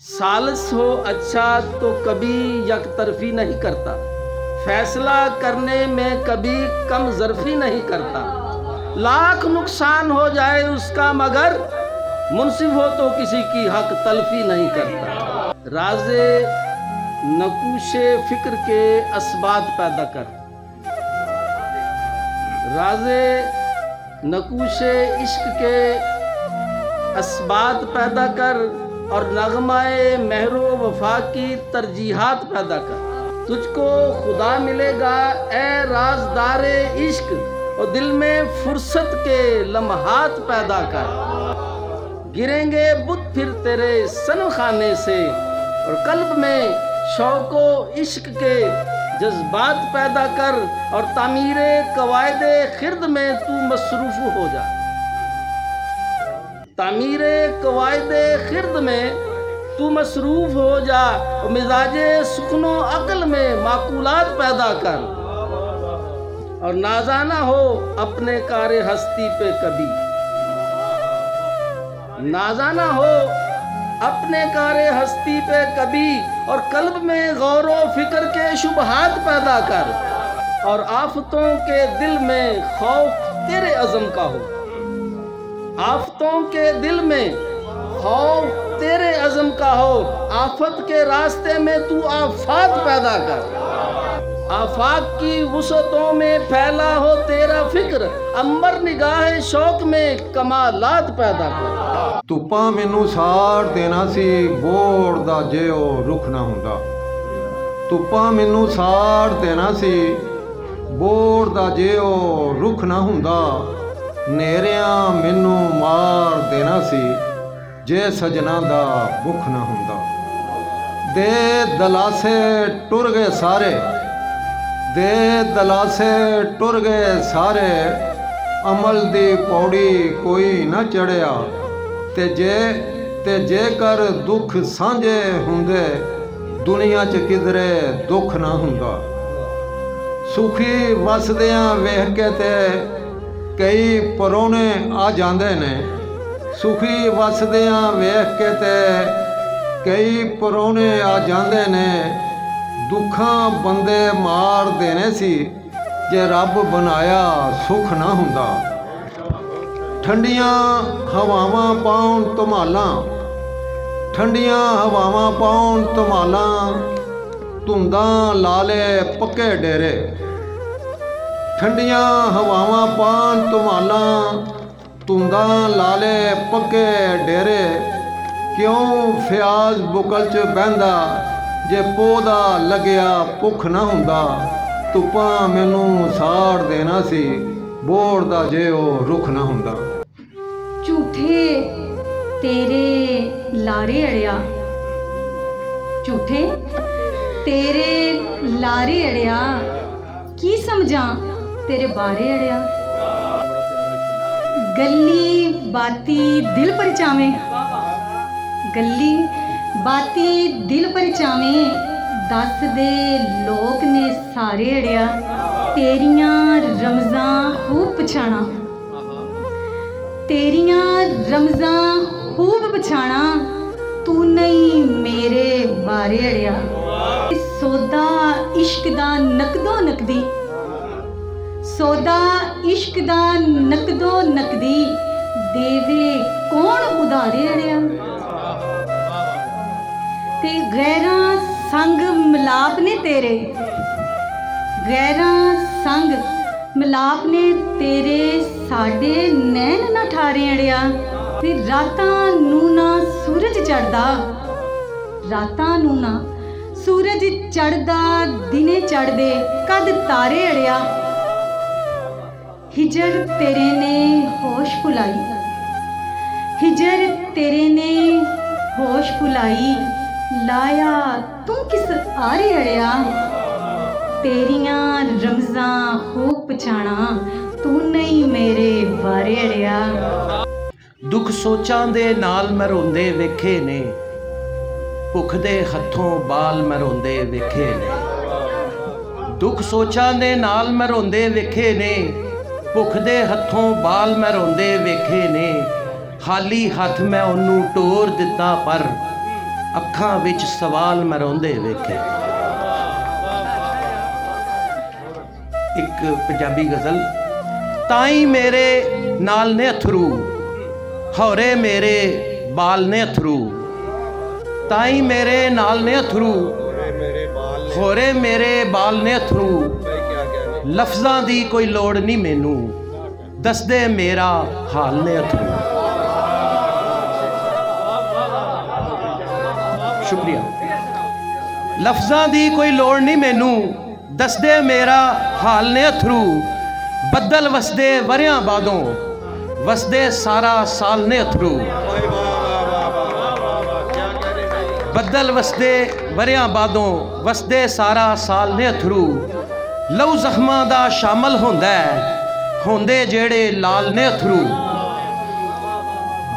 सालिस हो अच्छा तो कभी यकतरफी नहीं करता, फैसला करने में कभी कम ज़र्फी नहीं करता। लाख नुकसान हो जाए उसका मगर मुनसिफ हो तो किसी की हक तलफी नहीं करता। राज़े नकूशे फ़िक्र के असबात पैदा कर, राज़े नकूशे इश्क के असबात पैदा कर और नगमाए महरो वफा की तरजीहात पैदा कर। तुझको खुदा मिलेगा ए राज़दारे इश्क और दिल में फुर्सत के लम्हात पैदा कर। गिरेंगे बुत फिर तेरे सन खाने से और कल्ब में शौक़ो इश्क के जज्बात पैदा कर और तामीरे कवायदे खिर्द में तू मसरूफ़ हो जा। तामीरे कवायदे खिर्द में तू मसरूफ़ हो जा और मिजाजे सुखनो अक्ल में माकूलात पैदा कर और नाजाना हो अपने कारे हस्ती पे कभी, नाजाना हो अपने कारे हस्ती पे कभी और कल्ब में गौर व फिक्र के शुबहात पैदा कर और आफतों के दिल में खौफ तेरे अज़म का हो। आफतों के दिल में खौफ तेरे अज़म का हो, आफत के रास्ते में तू आफात पैदा कर। आफाक की वुसअतों में फैला हो तेरा फिक्र, अंबर निगाह शौक में कमालात पैदा कर। तुप्पा मैनू साड़ देना सी बोड़ दा जे ओ रुख ना हुंदा। तुप्पा मैनू साड़ देना सी बोड़ दा जे ओ रुख ना हुंदा। नेरियां मैनू मार देना सी जे सजना दा भुख ना हुंदा। दे दलासे टुर गए सारे, दे दलासे टुर गए सारे, अमल दी पौड़ी कोई ना चढ़िया। ते जेकर दुख सांझे हुंदे दुनिया च किधरे दुख ना हुंदा। सुखी वसदियां वेख के ते कई परोने आ जांदे ने, सुखी वसदियां वेख के ते कई परोने आ जांदे ने। दुखां बंदे मार देने सी जे रब बनाया सुख ना हुंदा। ठंडियां हवावां पाउण धमालां, ठंडियां हवावां पाउण धमालां, धुंदां लाले पक्के डेरे। ठंडियां हवावां पाउण धमालां, धुंदां लाले पक्के डेरे। क्यों फ्याज बुकल च बहंदा जे पौधा लग्या भुख ना हुंदा। तुप्पा मैनू साड़ देना सी बोड़ दा जे ओ रुख ना हुंदा। झूठे तेरे लारे अड़िया, झूठे तेरे लारे अड़िया, की समझा तेरे बारे अड़िया। गल्ली बाती दिल परचावे, गल्ली बाती दिल परचावे, दस दे लोग ने सारे अड़िया। तेरियां रमज़ां खूब पछाणा, तेरियां रमज़ां खूब पछाणा, तू नहीं मेरे बारे अड़िया। सौदा इश्क दा नकदो नकदी, सौदा इश्क दा नकदो नकदी, देवे कौन उधारे अड़िया। ते गैरां संग मिलाप ने तेरे, गैरां संग मिलाप ने तेरे, साडे नैन ना ठारे अड़िया। ते रातां नू ना सूरज चढ़दा, रातां नू ना सूरज चढ़दा, दिने चढ़दे कद तारे अड़िया। हिजर तेरे ने होश भुलाई, हिजर तेरे ने होश भुलाई, लाया तू किस आरे अड़िया। तेरियां रमज़ां खूब पछाणा, तू नहीं मेरे बारे अड़िया। दुख सोचां दे नाल मैं रोंदे वेखे ने, भुख दे हथों बाल मैं रोंदे वेखे ने। दुख सोचां दे नाल मैं रोंदे वेखे ने, भुख दे हथों बाल मैं रोंदे वेखे ने। खाली हथ मैं ओनू टोर दिता पर अखां विच सवाल मैं रोंदे वेखे। एक पंजाबी गज़ल। ताई मेरे नाल ने अथरू, हौरे मेरे बाल ने अथरू। ताई मेरे नाल ने अथरू, होरे मेरे बाल ने अथरू। लफ्ज़ां दी कोई लोड़ नहीं मैनू, दस दे मेरा हाल ने अथरू। शुक्रिया। लफ्ज़ां दी कोई लोड़ नहीं मैनू, दस दे मेरा हाल ने अथरू। बदल वसदे वरियां बादों, वसदे सारा साल ने अथरू। बदल वसदे वरियां बादों, वसदे सारा साल ने अथरू। लहू जख्मां दा शामल होंदा है, होंदे जेड़े लाल ने अथरू।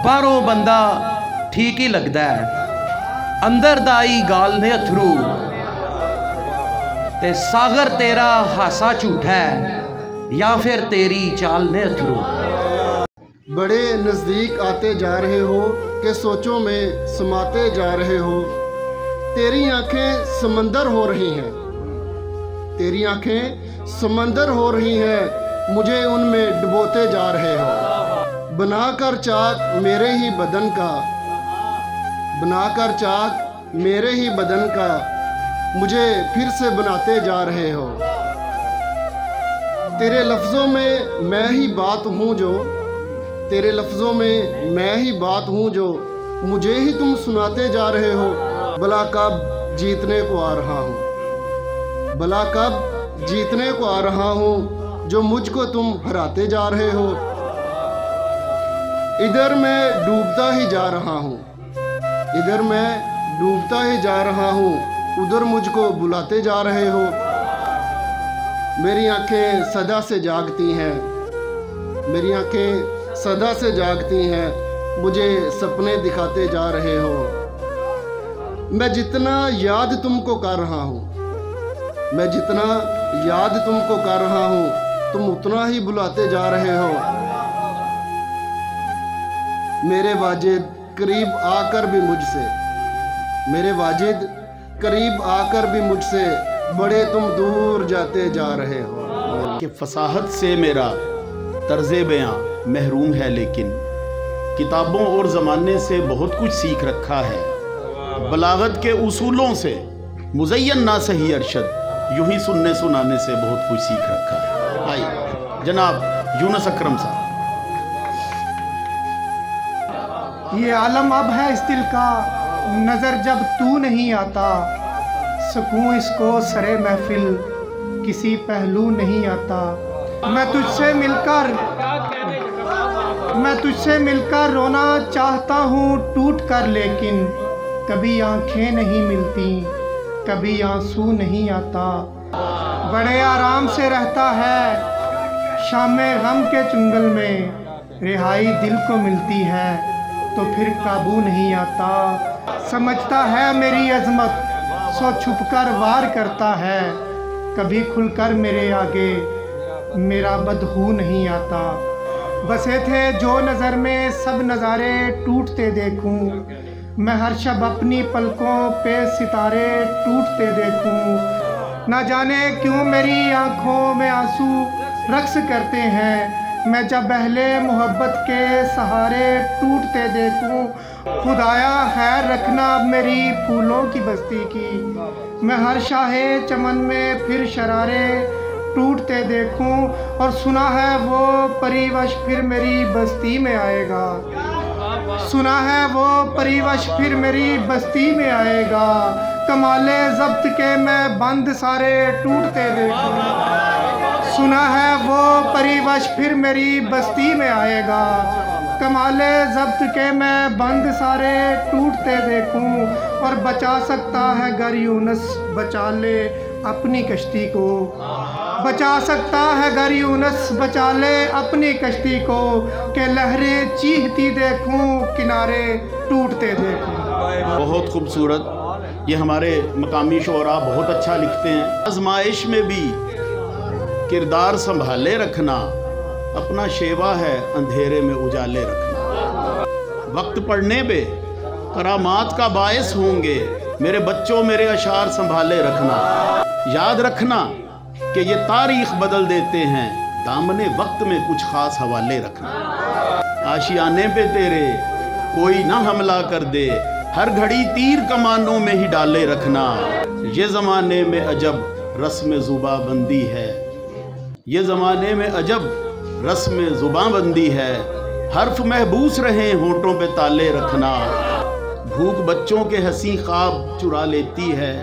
बाहरों बंदा ठीक ही लगदा है, अंदर दाई गाल ने अथरू। ते सागर तेरा हासा झूठा है, या फिर तेरी चाल ने अथरू। बड़े नज़दीक आते जा रहे हो कि सोचों में समाते जा रहे हो। तेरी आंखें समंदर हो रही हैं, तेरी आंखें समंदर हो रही हैं, मुझे उनमें डुबोते जा रहे हो। बनाकर चाक मेरे ही बदन का, बनाकर चाक मेरे ही बदन का, मुझे फिर से बनाते जा रहे हो। तेरे लफ्ज़ों में मैं ही बात हूँ जो, तेरे लफ्ज़ों में मैं ही बात हूँ जो, मुझे ही तुम सुनाते जा रहे हो। भला कब जीतने को आ रहा हूँ, भला कब जीतने को आ रहा हूँ, जो मुझको तुम हराते जा रहे हो। इधर मैं डूबता ही जा रहा हूँ, इधर मैं डूबता ही जा रहा हूँ, उधर मुझको बुलाते जा रहे हो। मेरी आंखें सदा से जागती हैं, मेरी आंखें सदा से जागती हैं, मुझे सपने दिखाते जा रहे हो। मैं जितना याद तुमको कर रहा हूँ, मैं जितना याद तुमको कर रहा हूँ, तुम उतना ही बुलाते जा रहे हो। मेरे वाजिद करीब आकर भी मुझसे, मेरे वाजिद करीब आकर भी मुझसे, बड़े तुम दूर जाते जा रहे हो। कि फसाहत से मेरा तर्ज़े बयां महरूम है, लेकिन किताबों और ज़माने से बहुत कुछ सीख रखा है। बलागत के उसूलों से मुज़य्यन ना सही अरशद, यूं ही सुनने सुनाने से बहुत कुछ सीख रखा है। आइए जनाब यूनुस अकरम साहब। ये आलम अब है इस दिल का, नज़र जब तू नहीं आता। सकूं इसको सरे महफिल, किसी पहलू नहीं आता। मैं तुझसे मिलकर रोना चाहता हूँ टूट कर, लेकिन कभी आंखें नहीं मिलती, कभी आंसू नहीं आता। बड़े आराम से रहता है शामे गम के चुंगल में, रिहाई दिल को मिलती है तो फिर काबू नहीं आता। समझता है मेरी अजमत, सो छुपकर वार करता है, कभी खुलकर मेरे आगे मेरा बदहू नहीं आता। बसे थे जो नज़र में सब नज़ारे टूटते देखूं, मैं हर शब अपनी पलकों पे सितारे टूटते देखूं। ना जाने क्यों मेरी आँखों में आंसू रक्स करते हैं, मैं जब अहले मोहब्बत के सहारे टूटते देखूं। खुदाया खैर रखना मेरी फूलों की बस्ती की, मैं हर शाहे चमन में फिर शरारे टूटते देखूं। और सुना है वो परिवश फिर मेरी बस्ती में आएगा, सुना है वो परिवश फिर मेरी बस्ती में आएगा। कमाले ज़ब्त के मैं बंद सारे टूटते देखूं, सुना है वो परिवश फिर मेरी बस्ती में आएगा। कमाले ज़ब्त के मैं बंद सारे टूटते देखूं। और बचा सकता है गर यूनुस बचा ले अपनी कश्ती को, बचा सकता है गर यूनुस बचा ले अपनी कश्ती को, के लहरें चीखती देखूं किनारे टूटते देखूं। बहुत खूबसूरत। ये हमारे मकामी शोरा बहुत अच्छा लिखते हैं। आजमाइश में भी किरदार संभाले रखना, अपना शेवा है अंधेरे में उजाले रखना। वक्त पड़ने पे करामात का बायस होंगे। मेरे बच्चों मेरे अशार संभाले रखना, याद रखना कि ये तारीख बदल देते हैं, दामने वक्त में कुछ खास हवाले रखना। आशियाने पे तेरे कोई ना हमला कर दे, हर घड़ी तीर कमानों में ही डाले रखना। ये ज़माने में अजब रस्म ज़ुबाबंदी है, ये ज़माने में अजब रस्म ज़ुबाबंदी है। हर्फ महबूस रहे होंठों पे ताले रखना, भूख बच्चों के हंसी ख्वाब चुरा लेती है,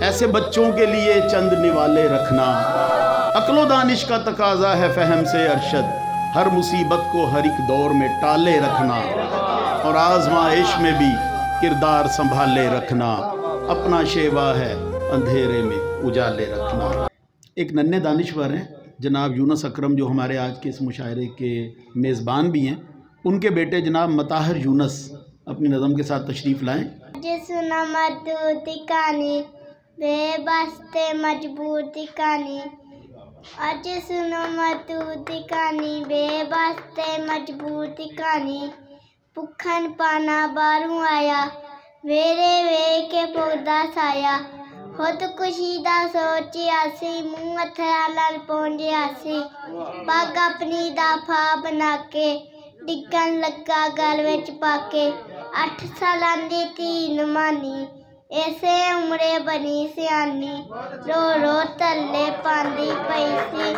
ऐसे बच्चों के लिए चंद निवाले रखना। अक्लो दानिश का तकाजा है फहम से अरशद, हर मुसीबत को हर एक दौर में टाले रखना, और आजमाइश में भी किरदार संभाले रखना। अपना शेवा है अंधेरे में उजाले रखना। एक नन्हे दानिश्वर हैं जनाब यूनुस अकरम, जो हमारे आज के इस मुशायरे के मेज़बान भी हैं। उनके बेटे जनाब मताहर यूनुस अपनी नज़म के साथ तशरीफ़ लाएँ। जिसना मदूदी कहानी बेबस्ते मजबूती कहानी, अज सुनो मदूदी कहानी बेबस्ते मजबूती कहानी। भुखन पाना बारू आया, वेरे वे के पौधा साया। खुदकुशी दा सोचिया सी, मुँह हथरा लल पहुंचिया सी। पग अपनी दा फा बना के डिगन लगा गल विच पाके। 8 सालां दी धी नमानी, ऐसे उमरे बनी सियानी। रो रो थल्ले पांदी पई सी,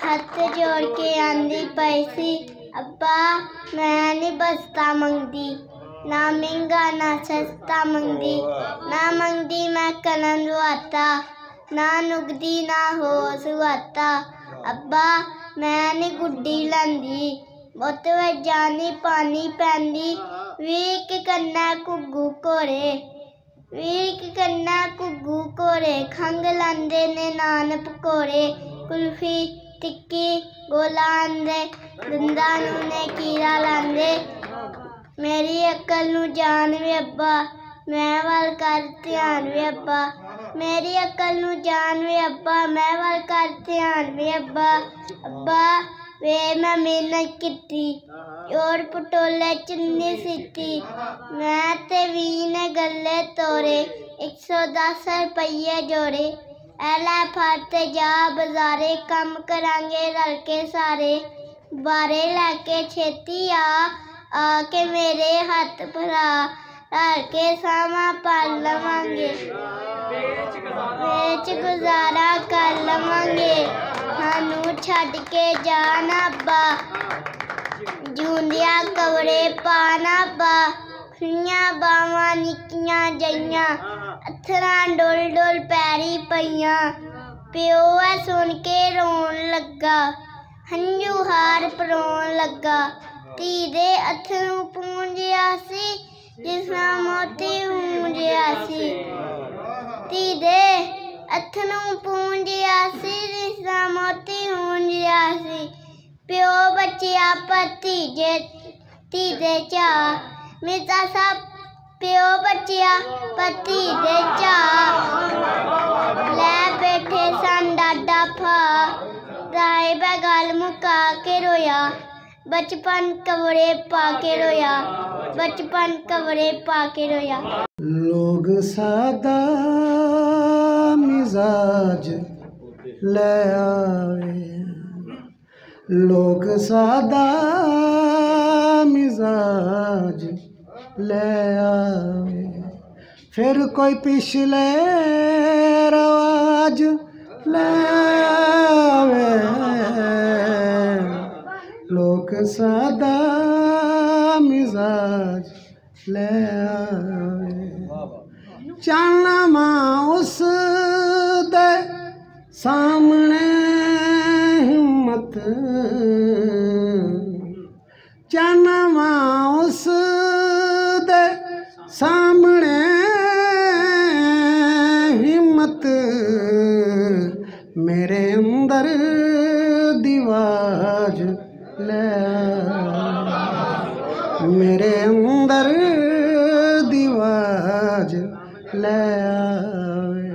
हथ जोड़ के आंदी पई सी। अब्बा मैं नहीं बस्ता मंगदी, ना महंगा ना सस्ता मंगदी। ना मंगदी मैं कलन रुआता, ना नुगदी ना हो सुआता। अब्बा मैं नहीं गुड्डी लैंदी, बुत विच जानी पानी पैंदी। वीर के कन्नै घुग्गू घोड़े, वीर के कन्नै घुग्गू घोड़े। खंघ लांदे ने नान पकौड़े, कुल्फी टिक्की गोला आंदे। दंदा नूं ने कीड़ा लांदे, मेरी अकल नूं जान वे अब्बा, मैं वल कर ध्यान वे अब्बा। मेरी अकल नूं जान वे अब्बा, मैं वल कर ध्यान वे अब्बा। अब्बा वे मैं मेहनत कीती, और पटोले चुन्नी सीती। मैं ते वी ने गले तोड़े, 110 रुपये जोड़े। ऐला फाते जा बाजारे, कम करांगे रल के सारे। बारे लैके छेती आके मेरे हथ भरा, रल के सामा पा लवांगे। वेच गुजारा कर लवांगे, सानू छड्ड के जाना अब्बा। जूंदिया कवड़े पाना अब्बा, खुइयां बावां निक्कियां जइयां। अथरां डोल डोल पैरी पईयां, प्यो है सुन के रोन लगा। हंझू हार परोन लगा, धी दे अथरू पूंजिया सी, जिसना मोती पूंजिया सी। धी दे अथरू पूंजिया सी, जिसना मोती पूंजिया सी। प्यो बचिया भतीजे धीजे चा, मिर्जा साहब प्यो बचिया भतीजे चा। लै बैठे सन डाडा फा, राय गल मुका के रोया। बचपन कवड़े पा के रोया, बचपन कवड़े पा के रोया। लोग सादा मिजाज ले आवे, लोग सादा मिजाज ले आवे। फिर कोई पिछले रवाज ले आवे। लोग सादा मिजाज ले आवे। चानमा उस दे सामने हिम्मत, चानमा उस दे सामने हिम्मत। मेरे अंदर दिवाज ले आ, मेरे अंदर दिवाज ले आवे।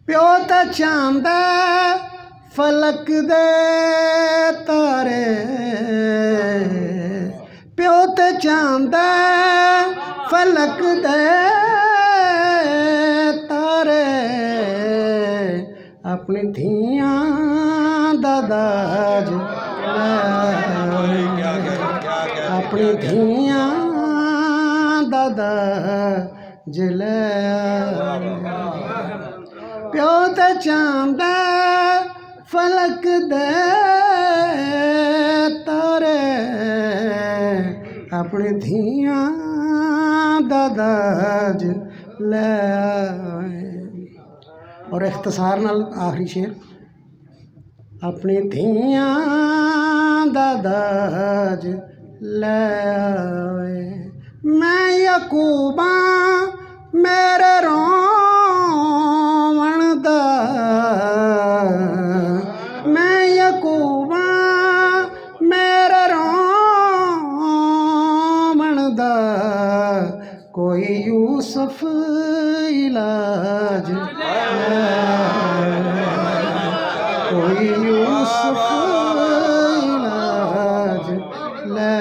प्यो ते चांद फलक दे तारे, प्यो ते चांद फलक दे तारे अपनी धियां दा दाज अपनी धियां दा दाज ले प्यो ते चांद फलक दे तारे अपनी धियां दा दाज ले आए। और इख्तसार नाल आखिरी शेर, अपनी धियां दा दाज ले आए। मैं यकूबा मेरे रोवण दा, मैं यकूबा मेरे रोवण दा, कोई यूसुफ इलाज कोई यूसुफ इलाज ले।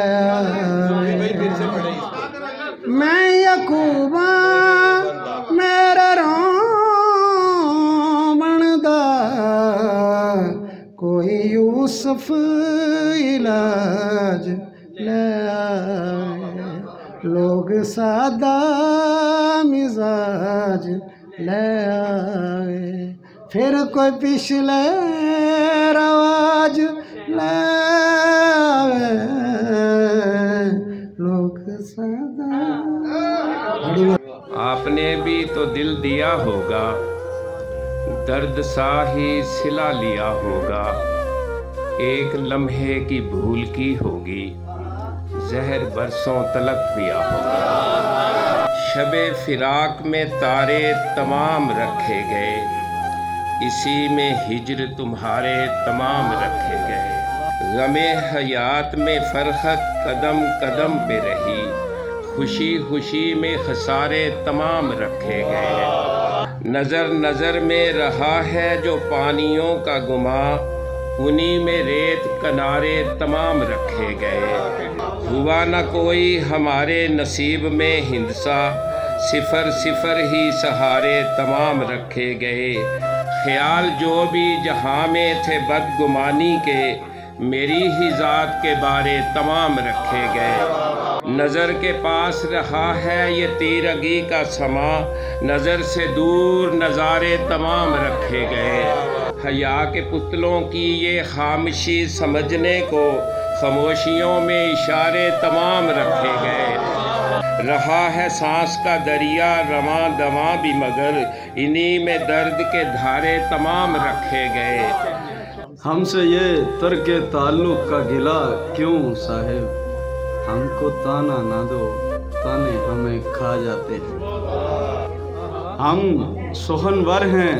मैं यकूबा मेरे रोमण दा, कोई यूसुफ इलाज ले आए। लोग सादा मिजाज ले आए, फिर कोई पिछले रवाज ले आए। लोग सादा। आपने भी तो दिल दिया होगा, दर्द सा ही सिला लिया होगा, एक लम्हे की भूल की होगी, जहर बरसों तलक पिया होगा। शबे फिराक में तारे तमाम रखे गए, इसी में हिज्र तुम्हारे तमाम रखे गए। गमे हयात में फरहत कदम कदम पे रही, खुशी खुशी में खसारे तमाम रखे गए। नज़र नज़र में रहा है जो पानियों का गुमा, उन्हीं में रेत किनारे तमाम रखे गए। हुआ न कोई हमारे नसीब में हिंसा, सिफर सिफर ही सहारे तमाम रखे गए। ख्याल जो भी जहाँ में थे बदगुमानी के, मेरी ही ज़ात के बारे तमाम रखे गए। नज़र के पास रहा है ये तीरगी का समा, नज़र से दूर नज़ारे तमाम रखे गए। हया के पुतलों की ये खामोशी समझने को, खामोशियों में इशारे तमाम रखे गए। रहा है सांस का दरिया रवां दवां भी, मगर इन्हीं में दर्द के धारे तमाम रखे गए। हमसे ये तर्के ताल्लुक का गिला क्यों साहिब, हमको ताना ना दो, ताने हमें खा जाते हैं। हम सुखनवर हैं,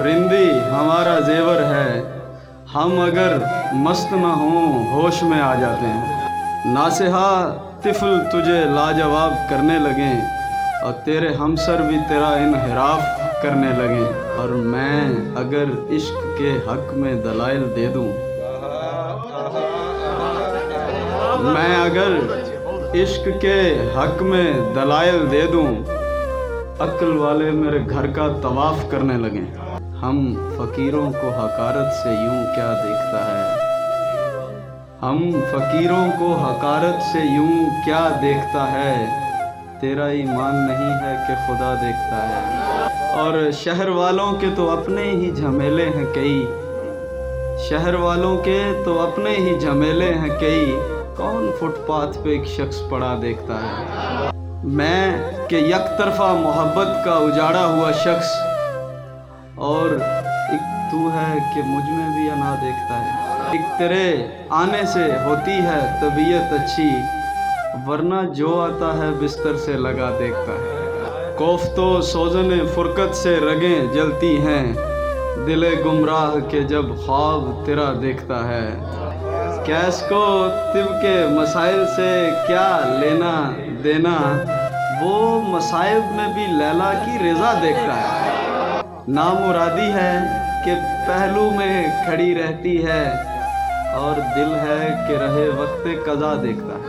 रिंदी हमारा जेवर है, हम अगर मस्त ना हों होश में आ जाते हैं। नासिहा तिफल तुझे लाजवाब करने लगें, और तेरे हमसर भी तेरा इनहिराफ करने लगें। और मैं अगर इश्क के हक में दलाइल दे दूं, मैं अगर इश्क के हक में दलाइल दे दूं, अक्ल वाले मेरे घर का तवाफ करने लगें। हम फ़कीरों को हकारत से यूं क्या देखता है, हम फ़कीरों को हकारत से यूं क्या देखता है, तेरा ईमान नहीं है कि खुदा देखता है। और शहर वालों के तो अपने ही झमेले हैं कई, शहर वालों के तो अपने ही झमेले हैं कई, कौन फुटपाथ पे एक शख्स पड़ा देखता है। मैं कि एक तरफा मोहब्बत का उजाड़ा हुआ शख्स, और एक तू है कि मुझ में भी अना देखता है। एक तेरे आने से होती है तबीयत अच्छी, वरना जो आता है बिस्तर से लगा देखता है। खौफ तो सोजने फुरकत से रगें जलती हैं, दिले गुमराह के जब ख्वाब तेरा देखता है। कैस को तिब के मसाइल से क्या लेना देना, वो मसाइब में भी लैला की रज़ा देखता है। नामुरादी है कि पहलू में खड़ी रहती है, और दिल है कि रहे वक्त कज़ा देखता है।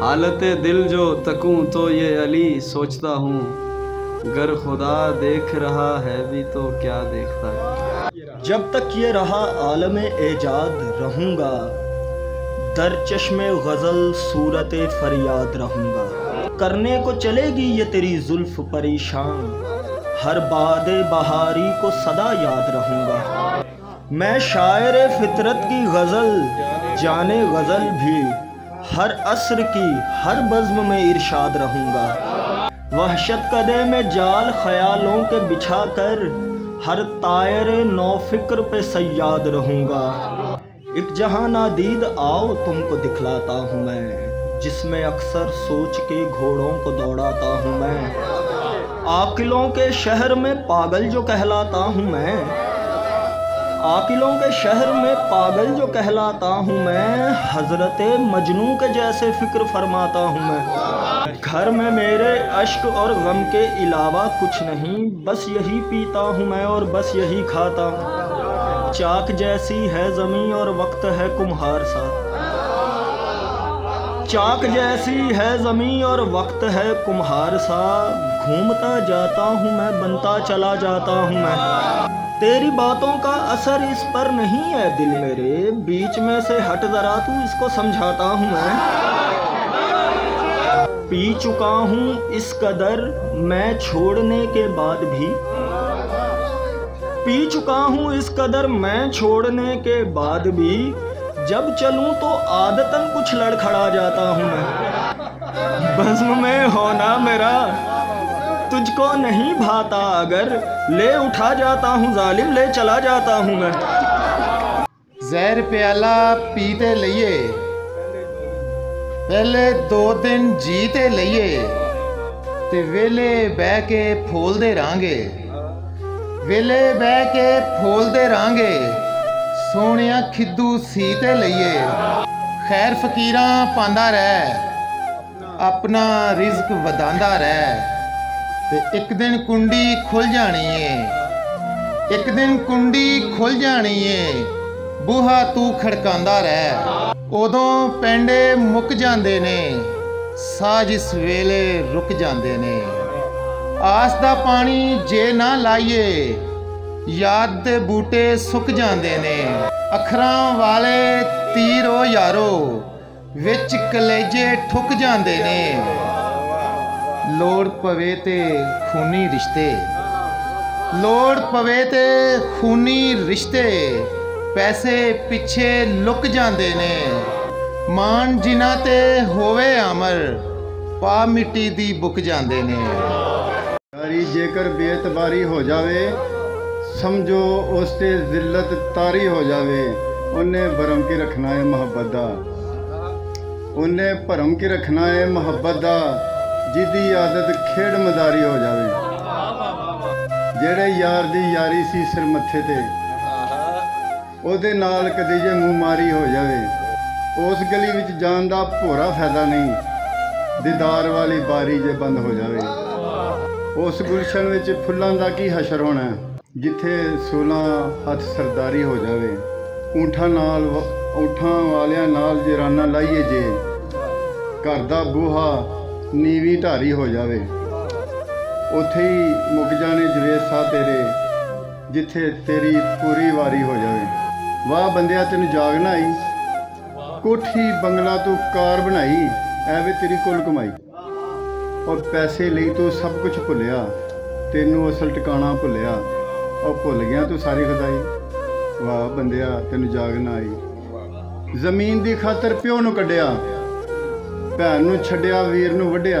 हालत दिल जो तकूं तो ये अली सोचता हूँ, गर खुदा देख रहा है भी तो क्या देखता है। जब तक ये रहा आलम एजाद रहूँगा, दर चश्मे गज़ल सूरत फरियाद रहूँगा। करने को चलेगी ये तेरी जुल्फ परेशान, हर बादे बहारी को सदा याद रहूँगा। मैं शायर फितरत की गज़ल जाने गज़ल भी, हर असर की हर बज़्म में इरशाद रहूँगा। वहशत कदे में जाल ख्यालों के बिछा कर, हर तायरे नौ फिक्र पे सयाद रहूँगा। एक जहां नादीद आओ तुमको दिखलाता हूँ मैं, जिसमें अक्सर सोच के घोड़ों को दौड़ाता हूँ मैं। आकिलों के शहर में पागल जो कहलाता हूँ मैं, आकिलों के शहर में पागल जो कहलाता हूँ मैं। हजरते मजनू के जैसे फिक्र फरमाता हूँ मैं। घर में मेरे अश्क और गम के अलावा कुछ नहीं, बस यही पीता हूँ मैं और बस यही खाता हूँ। चाक जैसी है ज़मीं और वक्त है कुम्हार सा, चाक जैसी है ज़मीं और वक्त है कुम्हार सा। घूमता जाता हूँ मैं, बनता चला जाता हूँ मैं। तेरी बातों का असर इस पर नहीं है दिल मेरे, बीच में से हट जरा तू इसको समझाता हूँ मैं। पी चुका हूँ इस कदर मैं छोड़ने के बाद भी, पी चुका हूँ इस कदर मैं छोड़ने के बाद भी। जब चलूँ तो आदतन कुछ लड़खड़ा जाता हूँ मैं। बज़्म में होना मेरा तुझको नहीं भाता अगर, ले उठा जाता हूँ जालिम ले चला जाता हूँ मैं। जहर प्याला पीते लइए, पहले 2 दिन जीते लइए, ते वेले बह के फोलदे रहांगे, वेले बह के फोलदे रहांगे। सोहणिया खिद्दू सीते लइए, खैर फकीरां पांदा रह, अपना रिज़्क वधांदा रह। ते एक दिन कुंडी खुल जानी है, एक दिन कुंडी खुल जानी है। बूहा तू खड़कांदा रह, उदों पेंडे मुक जांदे ने, साज इस वेले रुक जांदे ने। आस दा पानी जे ना लाइए, याद दे बूटे सुक जांदे ने। अखरां वाले तीर ओ यारो, विच कलेजे ठुक जांदे ने। लोड़ पवे ते खूनी रिश्ते, लोड़ पवे ते खूनी रिश्ते, पैसे पिछे लुक जांदे ने। मान जिन्हां ते होवे अमर, पा मिट्टी दी बुक जांदे ने। यारी जेकर बेतबारी हो जावे, समझो उस ते जिल्लत तारी हो जावे। उन्हें भरम की रखना है मुहब्बत दा, उन्हें भरम की रखना है मुहब्बत दा। जिदी आदत खेड़ मदारी हो जावे, जेड़े यार दी यारी सी सिर मत्थे ते, ओदे नाल कदी जे मूँह मारी हो जावे। उस गली विच जान दा भोरा फायदा नहीं, दीदार वाली बारी जे बंद हो जावे। उस गुलशन विच फुल्लां दा की हशर होना, जिथे 16 हथ सरदारी हो जावे। ऊँठां वालियां नाल जराना लाइए जे, घर दा बूहा नीवी ढारी हो जावे। उथे ही मुक जाने जवेद साह तेरे, जिथे तेरी पूरी वारी हो जावे। वाह बंदिया तेन जागना आई, कोठी बंगला तू कार बनाई, ऐवे तेरी कुल कमाई। और पैसे ਲਈ तू सब कुछ भुलिया, तेनू असल ठिकाना भुलिया, और भुल गया तू सारी खुदाई। वाह बंदिया तेन जागना आई। जमीन की खातर प्यो नू कढ़िया, भैन नू छड्डिया वीर नू वड्डिया,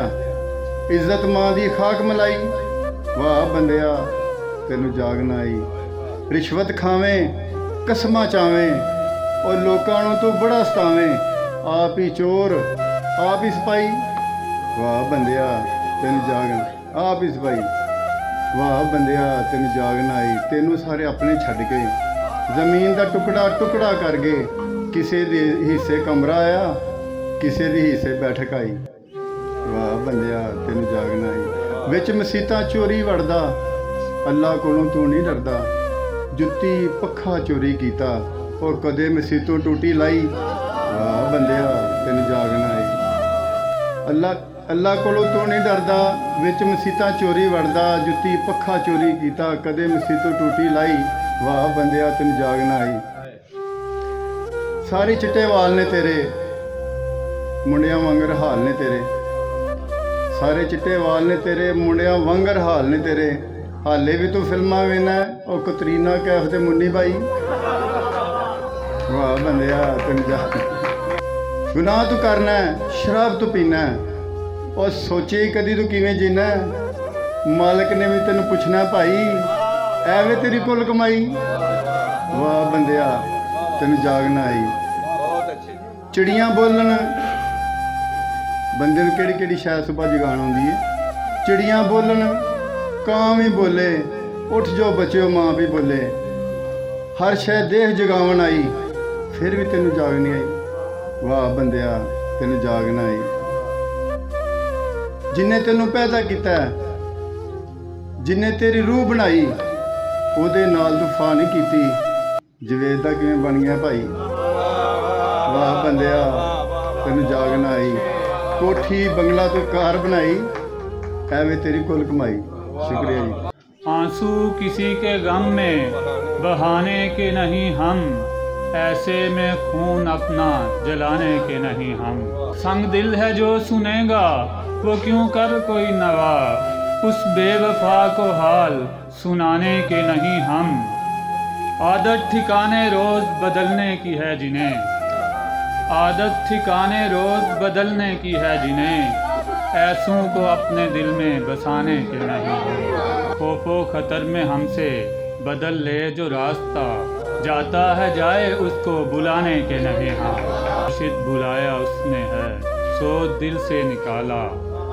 इज्जत मां दी खाक मलाई। वाह बंदिया तेनू जागना आई। रिश्वत खावें कसमां चावें, और लोकां नू तू बड़ा सतावें, आप ही चोर आप ही सिपाही। वाह बंदिया तेनू जागना, आप ही सिपाही। वाह बंदिया तेनू जागना आई। तेनू सारे अपने छड्ड के, जमीन दा टुकड़ा टुकड़ा कर गए। किसे दे हिस्से कमरा आया, किसे दी हिस्से बैठक आई। वाह बंदिया तेनू जागना आई। विच मसीतां चोरी वड़दा, अल्लाह कोलों तू नहीं डरदा। जुत्ती पक्खा चोरी कीता, और कदे मसीतों टूटी लाई। वाह बंदिया तेनू जागना आई। ਅੱਲਾ ਕੋਲੋਂ ਤੂੰ ਨਹੀਂ ਡਰਦਾ, ਵਿੱਚ ਮਸੀਤਾਂ ਚੋਰੀ ਵੜਦਾ, ਜੁੱਤੀ ਪੱਖਾ ਚੋਰੀ ਕੀਤਾ, ਕਦੇ ਮਸੀਤੋਂ ਟੂਟੀ ਲਾਈ, ਵਾਹ ਬੰਦਿਆ ਤੈਨੂੰ ਜਾਗ ਨਾ ਆਈ। ਸਾਰੇ ਚਿੱਟੇ ਵਾਲ ਨੇ ਤੇਰੇ, ਮੁੰਡਿਆਂ ਵਾਂਗਰ ਹਾਲ ਨੇ ਤੇਰੇ, ਸਾਰੇ ਚਿੱਟੇ ਵਾਲ ਨੇ ਤੇਰੇ, ਮੁੰਡਿਆਂ ਵਾਂਗਰ ਹਾਲ ਨੇ ਤੇਰੇ, ਹਾਲੇ ਵੀ ਤੂੰ ਫਿਲਮਾਂ ਵੇਖਣਾ, ਉਹ ਕਤਰੀਨਾ ਕੈਫ ਤੇ ਮੁੰਨੀ ਬਾਈ, ਵਾਹ ਬੰਦਿਆ ਤੈਨੂੰ ਜਾਗ। ਗੁਨਾਹ ਤੂੰ ਕਰਨਾ, ਸ਼ਰਾਬ ਤੂੰ ਪੀਣਾ, और सोचे ही कदी तू किवें जीना, मालिक ने भी तेन पुछना भाई एवें तेरी कुल कमाई, वाह बंदिया तेन जाग ना आई। चिड़ियाँ बोलन, बंदे नूं किहड़ी किहड़ी शै सुबह जगाण आउंदी है, चिड़ियाँ बोलन, कां भी बोले, उठ जो बच्चों माँ भी बोले, हर शै देह जगावन आई, फिर भी तेन जाग नहीं आई, वाह बंदिया तेन जाग ना आई। जिन्हें तेनों पैदा किया, जिन्हें तेरी रूह बनाई, ਉਹਦੇ ਨਾਲ ਤੂੰ ਫਾ नहीं की, जवेद दा किवें बन गया भाई, वाह बंदिया तेनों जाग ना आई। कोठी बंगला तो कार बनाई, एवें तेरी कुल कमाई। शुक्रिया जी। आंसू किसी के गम में बहाने के नहीं हम, ऐसे में खून अपना जलाने के नहीं हम। संग दिल है जो सुनेगा वो क्यों कर कोई नवा, उस बेवफा को हाल सुनाने के नहीं हम। आदत ठिकाने रोज़ बदलने की है जिन्हें, आदत ठिकाने रोज़ बदलने की है जिन्हें, ऐसों को अपने दिल में बसाने के नहीं हम। खौफो खतर में हमसे बदल ले जो रास्ता, जाता है जाए उसको बुलाने के नहीं हम। मुर्शिद बुलाया उसने है सो दिल से निकाला,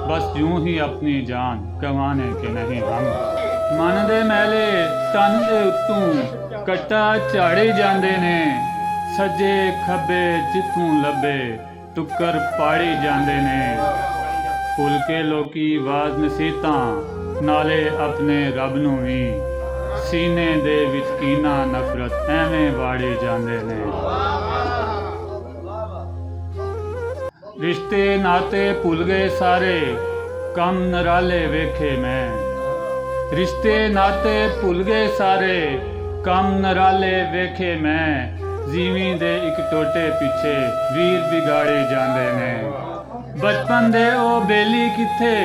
बस यूं ही अपनी जान गंवाने के नहीं हम। मन दे मैले तन दे उत्तों कट्टा झाड़े जांदे ने, सज्जे खब्बे जिथों लब्बे टुक्कर पाड़ी जांदे ने। भुल के लोकी वाज नसीतां नाले अपने रब नूं वी, सीने दे विच कीना नफरत एवें वाड़े जांदे ने। रिश्ते नाते भुल गए सारे कम नराले वेखे मैं, रिश्ते नाते भुल गए सारे कम नराले वेखे मैं। जीवी दे एक टोटे पिछे वीर बिगाड़े जांदे ने। बचपन दे ओ बेली किथे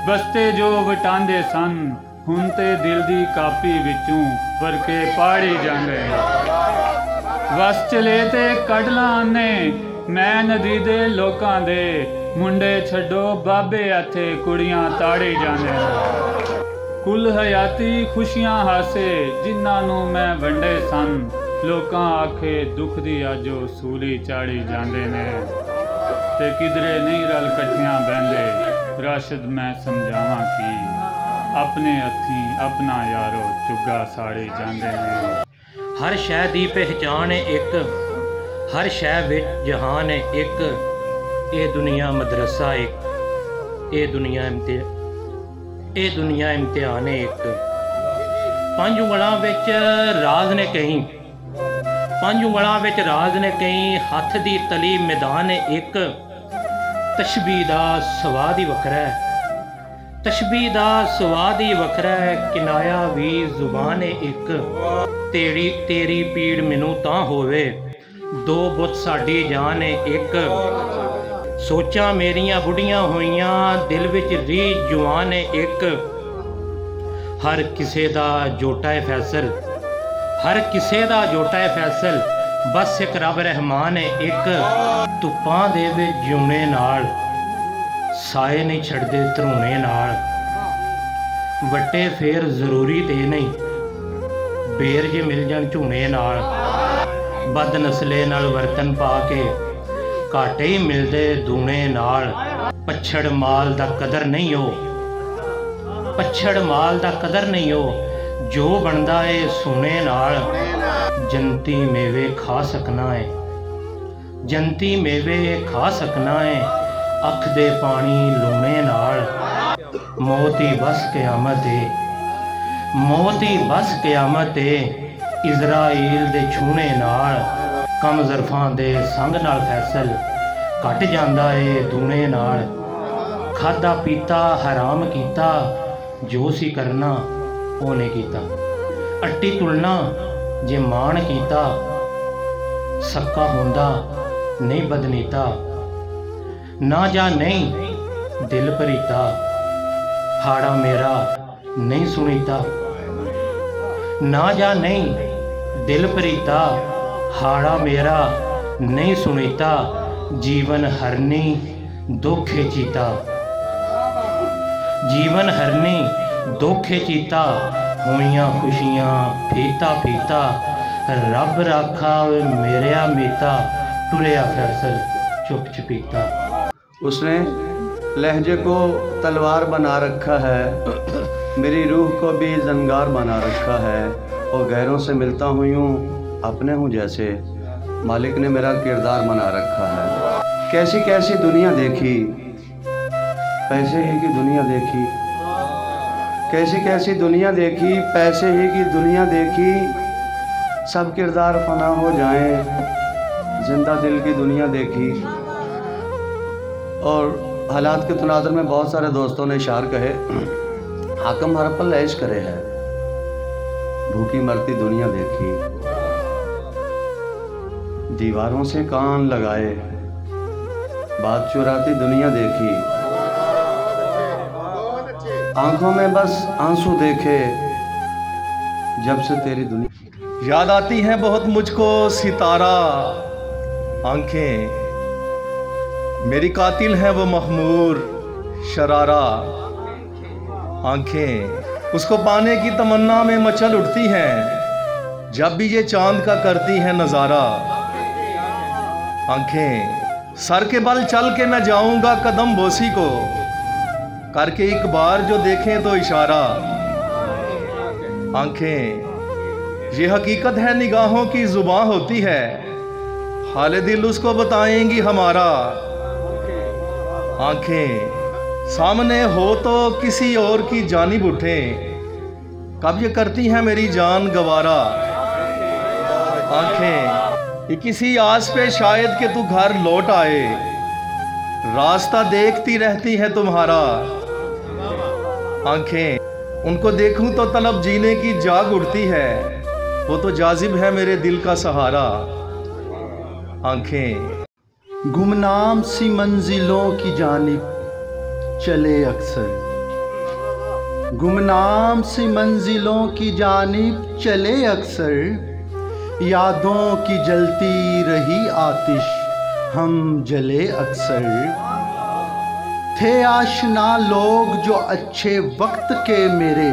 बस्ते जो वटांदे सन, हुण ते दिल दी कापी विचों वरके पाड़ी जांदे। वस चले ते कढ लाने मैं नदी दे लोकां दे, मुंडे छड्डो बाबे हथे कुड़ियां ताड़ी जांदे। कुल हयाती खुशियां हासे जिन्हां नूं मैं वंडे सन, लोकां आखे दुख दी अजो सूली चाड़ी जांदे ने। ते किधरे नहीं रल कट्ठियां बहंदे, राशिद मैं समझावां की, अपने हथीं अपना यारो चुग्गा साड़ी जांदे ने। हर शै दी पहचान एक, हर शै विच जहान एक, ये दुनिया मदरसा एक, ये दुनिया इम्तिहान एक। पंज उंगलां विच राज ने कहीं, पंज उंगलां विच राज ने कहीं, हथ दी तली मैदान एक। तशबीह दा स्वाद ही वखरा है, तशबीह दा स्वाद ही वखरा है, किनाया भी जुबान एक। तेरी तेरी पीड़ मैनू तां होवे, दो बुत साडी जान एक। सोचा मेरियां बुढ़ियां होइयां, दिल विच री जवान एक। हर किसे दा जोटा है फैसल, हर किसे दा जोटा है फैसल, बस एक रब रहमान एक। धुप्पां दे विच जिउणे नाल, साए नहीं छड्डदे धरूणे नाल। वट्टे फेर जरूरी ते नहीं, बेर जे मिल जाण झूणे नाल। बद नस्ले नाल वर्तन पा के, घाटे ही मिलदे दूने नाल। पछड़ माल दा कदर नहीं हो, पछड़ माल दा कदर नहीं हो, जो बनदा है सोने नाल। जंती मेवे खा सकना है, जंती मेवे खा सकना है, अख दे पानी लूने नाल। मौत ही बस क़यामत है, मौत ही बस क़यामत है, इज़राइल दे छूने नाल। कम ज़रफां दे संग नाल फैसल, घट जांदा है दूने नाल। खादा पीता हराम कीता, जो सी करना ओने कीता। अट्टी तुलना जे मान कीता, सक्का होंदा नहीं बदनीता। ना जा नहीं दिल भरीता, हाड़ा मेरा नहीं सुनीता। ना जा नहीं दिल भरीता, हाड़ा मेरा नहीं सुनीता। जीवन हरनी दोखे चीता, जीवन हरनी दोखे चीता। होइयां खुशियां फीता फीता, रब राखा मेरिया मीता। टुरिया फैसल चुप चुपीता। उसने लहजे को तलवार बना रखा है, मेरी रूह को भी जंगार बना रखा है। और गैरों से मिलता हुई हूँ अपने हूँ जैसे, मालिक ने मेरा किरदार बना रखा है। कैसी कैसी दुनिया देखी, पैसे ही की दुनिया देखी। कैसी कैसी दुनिया देखी, पैसे ही की दुनिया देखी। सब किरदार फना हो जाएं, जिंदा दिल की दुनिया देखी। और हालात के तनाज़ुर में बहुत सारे दोस्तों ने इशार कहे, हाकम हर पल ऐश करे है, भूखी मरती दुनिया देखी। दीवारों से कान लगाए, बात चुराती दुनिया देखी। आंखों में बस आंसू देखे, जब से तेरी दुनिया। याद आती हैं बहुत मुझको सितारा आंखें, मेरी कातिल हैं वो महमूर शरारा आंखें। उसको पाने की तमन्ना में मचल उठती हैं, जब भी ये चांद का करती हैं नज़ारा आंखें। सर के बल चल के मैं जाऊंगा कदम बोसी को, करके एक बार जो देखें तो इशारा आंखें। ये हकीकत है निगाहों की जुबां होती है, हाले दिल उसको बताएंगी हमारा आंखें। सामने हो तो किसी और की जानिब उठे, कब ये करती हैं मेरी जान गवारा आंखें। ये किसी आस पे शायद कि तू घर लौट आए, रास्ता देखती रहती है तुम्हारा आंखें। उनको देखूं तो तलब जीने की जाग उठती है, वो तो जाजिब है मेरे दिल का सहारा आंखें। गुमनाम सी मंजिलों की जानिब चले अक्सर, गुमनाम सी मंजिलों की जानिब चले अक्सर। यादों की जलती रही आतिश हम जले अक्सर। थे आशना लोग जो अच्छे वक्त के मेरे,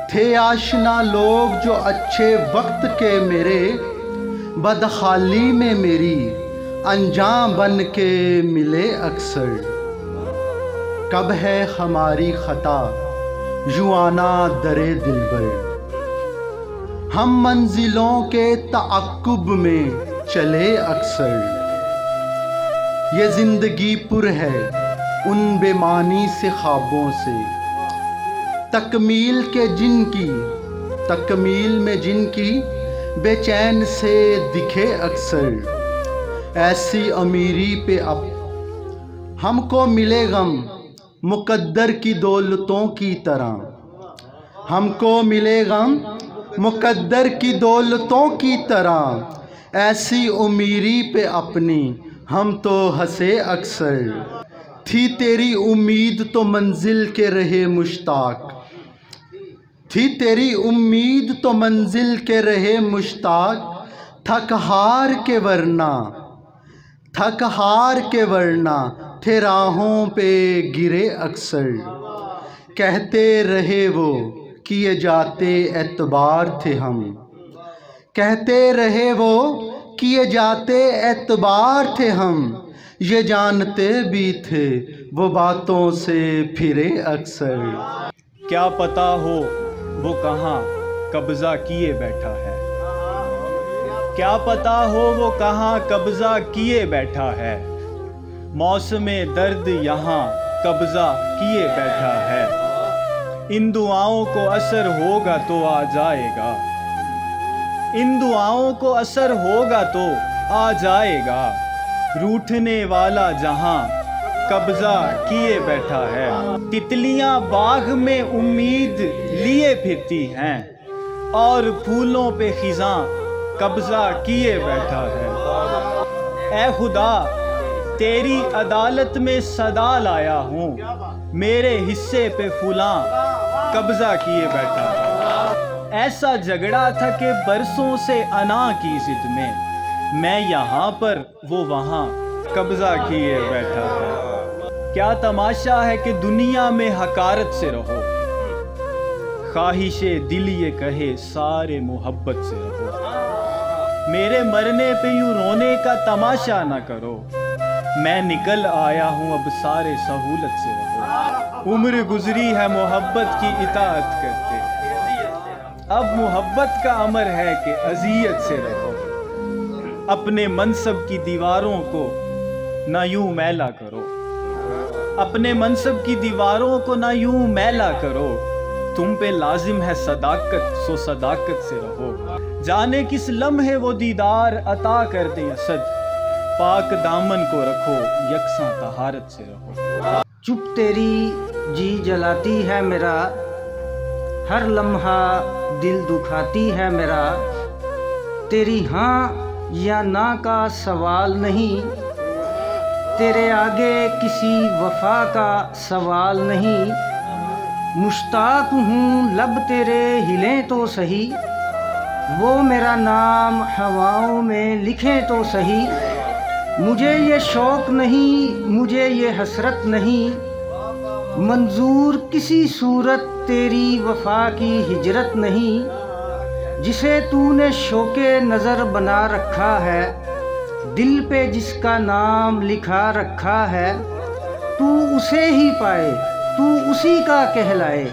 थे आशना लोग जो अच्छे वक्त के मेरे। बदहाली में मेरी अंजाम बन के मिले अक्सर। कब है हमारी खता जुआना दरे दिलबर, हम मंजिलों के तअक्कुब में चले अक्सर। ये जिंदगी पुर है उन बेमानी से ख्वाबों से, तकमील के जिनकी तकमील में जिनकी बेचैन से दिखे अक्सर। ऐसी अमीरी पे अब हमको मिले गम मुकद्दर की दौलतों की तरह, हमको मिले गम मुकद्दर की दौलतों की तरह। ऐसी उमीरी पे अपनी हम तो हंसे अक्सर। थी तेरी उम्मीद तो मंजिल के रहे मुश्ताक, थी तेरी उम्मीद तो मंजिल के रहे मुश्ताक। थक हार के वरना, थक हार के वरना थे राहों पे गिरे अक्सर। कहते रहे वो किए जाते एतबार थे हम, कहते रहे वो किए जाते एतबार थे हम। ये जानते भी थे वो बातों से फिरे अक्सर। क्या पता हो वो कहाँ कब्जा किए बैठा है, क्या पता हो वो कहाँ कब्जा किए बैठा है। मौसमे दर्द यहाँ कब्जा किए बैठा है। इन दुआओं को असर होगा तो आ जाएगा, इन दुआओं को असर होगा तो आ जाएगा। रूठने वाला जहां कब्जा किए बैठा है। तितलियां बाग में उम्मीद लिए फिरती हैं और फूलों पे खिजां कब्जा किए बैठा है। ऐ खुदा तेरी अदालत में सदा लाया हूँ, मेरे हिस्से पे फूलां कब्जा किए बैठा है। ऐसा झगड़ा था कि बरसों से अना की जिद में मैं यहाँ पर वो वहाँ कब्जा किए बैठा है। क्या तमाशा है कि दुनिया में हकारत से रहो, ख्वाहिशे दिल ये कहे सारे मोहब्बत से रहो। मेरे मरने पे यूं रोने का तमाशा ना करो, मैं निकल आया हूँ अब सारे सहूलत से रहो। उम्र गुजरी है मोहब्बत की इताअत करते, अब मोहब्बत का अमर है कि अज़ियत से रहो। अपने मनसब की दीवारों को ना यूं मैला करो, अपने मनसब की दीवारों को ना यूं मैला करो। तुम पे लाजिम है सदाकत, सो सदाकत से रहो। जाने किस लम्हे वो दीदार अता कर दे असद, पाक दामन को रखो यकसां तहारत से रहो। चुप तेरी जी जलाती है मेरा, हर लम्हा दिल दुखाती है मेरा। तेरी हाँ या ना का सवाल नहीं, तेरे आगे किसी वफा का सवाल नहीं। मुश्ताक हूँ लब तेरे हिलें तो सही, वो मेरा नाम हवाओं में लिखें तो सही। मुझे ये शौक़ नहीं, मुझे ये हसरत नहीं, मंजूर किसी सूरत तेरी वफा की हिजरत नहीं। जिसे तूने शौक़े नज़र बना रखा है, दिल पे जिसका नाम लिखा रखा है, तू उसे ही पाए, तू उसी का कहलाए।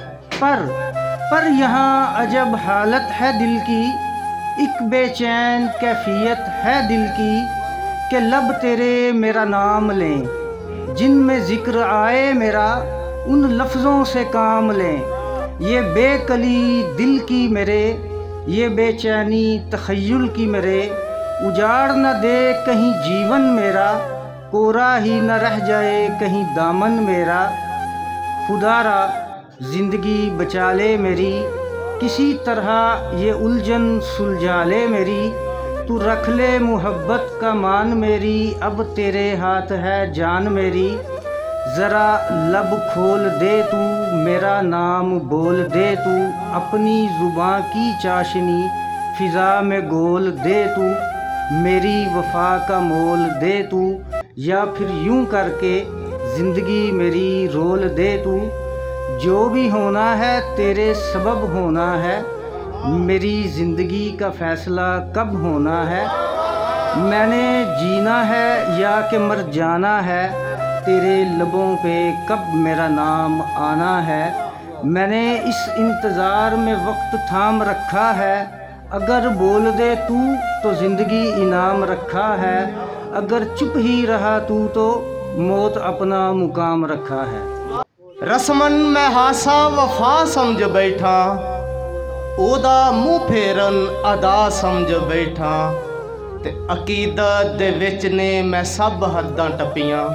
पर यहाँ अजब हालत है दिल की, एक बेचैन कैफियत है दिल की, कि लब तेरे मेरा नाम लें, जिनमें ज़िक्र आए मेरा उन लफ्ज़ों से काम लें। ये बेकली दिल की मेरे, ये बेचैनी तख़य्युल की मेरे, उजाड़ न दे कहीं जीवन मेरा, कोरा ही न रह जाए कहीं दामन मेरा। खुदारा ज़िंदगी बचा ले मेरी, किसी तरह ये उलझन सुलझा ले मेरी। तू रख ले मोहब्बत का मान मेरी, अब तेरे हाथ है जान मेरी। ज़रा लब खोल दे तू, मेरा नाम बोल दे तू, अपनी ज़ुबां की चाशनी फ़िज़ा में गोल दे तू। मेरी वफ़ा का मोल दे तू, या फिर यूं करके ज़िंदगी मेरी रोल दे तू। जो भी होना है तेरे सबब होना है, मेरी ज़िंदगी का फ़ैसला कब होना है। मैंने जीना है या कि मर जाना है, तेरे लबों पे कब मेरा नाम आना है। मैंने इस इंतज़ार में वक्त थाम रखा है, अगर बोल दे तू तो ज़िंदगी इनाम रखा है। अगर चुप ही रहा तू तो मौत अपना मुकाम रखा है। रस्मन मैं हासा वफा समझ बैठा, ओदा मुँह फेरन अदा समझ बैठा। ते अकीदत दे विच ने मैं सब हद्दां टप्पियां,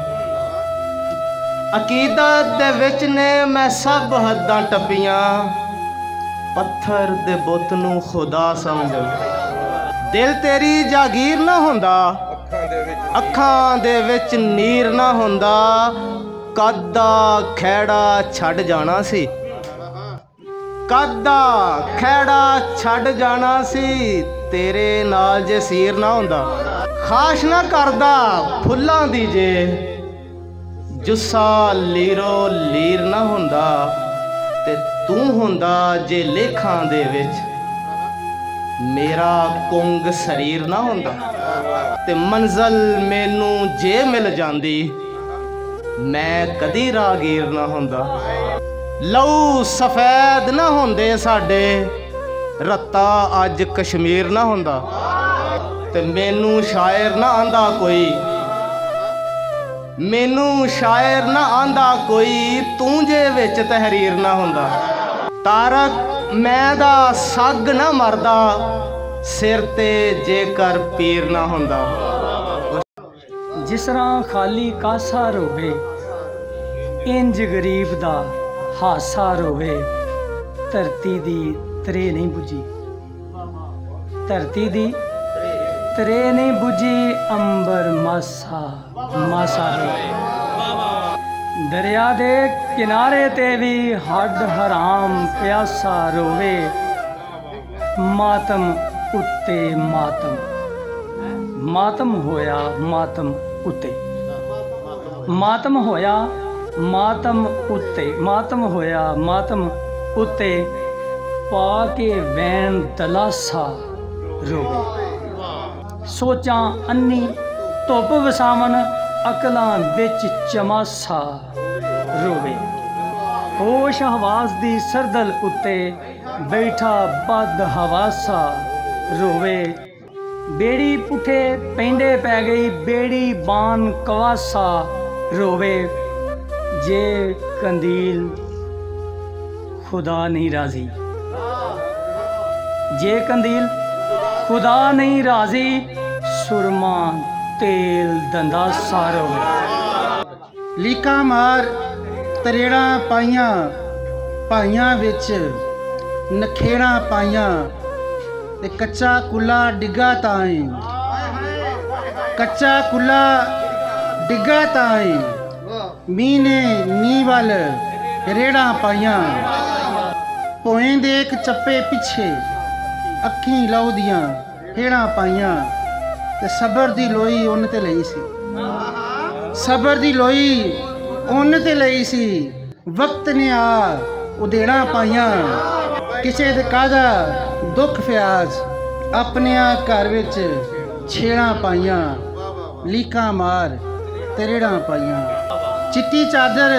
अकीदत दे विच ने मैं सब हद्दां टप्पियां। पत्थर दे बुत नूं खुदा समझ, दिल तेरी जागीर ना हुंदा, अखां दे विच नीर ना हुंदा। कदा खैड़ा छड़ जाना सी, कदा खैड़ा छड़ जाना सी, तेरे नाल जे सीर ना हुंदा। खाश ना करदा फुल्लां दी जे, जुस्सा लीरो लीर ना हुंदा। ते तू हुंदा जे लेखां दे विच, मेरा कुंग शरीर ना हुंदा। ते मंज़ल मैनू जे मिल जांदी, मैं कदी रागीर ना हुंदा। लहू सफेद ना हुंदे साडे, रत्ता अज कश्मीर ना हुंदा। ते मैनू शायर ना आंदा कोई, मैनू शायर ना आंदा कोई, तू जे विच तहरीर ना हुंदा। तारक मैं दा सग ना मरदा, सिर ते जेकर पीर ना हुंदा। जिस तरह खाली कासा रोवे इंज गरीब दा हासा रोवे, धरती दी तरे नहीं बुझी, धरती दी तरे नहीं बुझी, अंबर मासा मासा रोवे। दरिया दे किनारे ते भी हड हराम प्यासा रोवे, मातम उत्ते मातम, मातम होया मातम उत्ते, मातम होया मातम उत्ते, मातम होया मातम उत्ते, पाके वैन दलासा रोवे। सोचां अन्नी धुप वसावन, अकलां बिच चमासा रोवे। होश हवास दी सरदल उत्ते, बैठा बद हवासा रोवे। बेड़ी पुठे पेंडे पै गई, बेड़ी बान कवासा रोवे। जे कंदील खुदा नहीं राजी, जे कंदील खुदा नहीं राजी, सुरमा तेल दंदासा रोवे। लीका मार तरेड़ा पाइयां, भाइयां विच नखेड़ा पाइयां, ते कच्चा कुल्ला डिग्गा ताई, कच्चा कुल्ला डिग्गा ताई, मींह ने नी वल रेड़ा पाइयां, भोएं दे एक चप्पे पिछे अखीं लहू दियां हेड़ां पाइयां, ते सबर दी लोई उन ते लई सी, सबर दी लोई उन ते लई सी, वक्त ने आ उधेड़ा पाइयां, किसे दे कादा दुख फ्याज, अपने घर विच छेड़ा पाइयां, लीका मार तरेड़ा पाइयां। चिट्टी चादर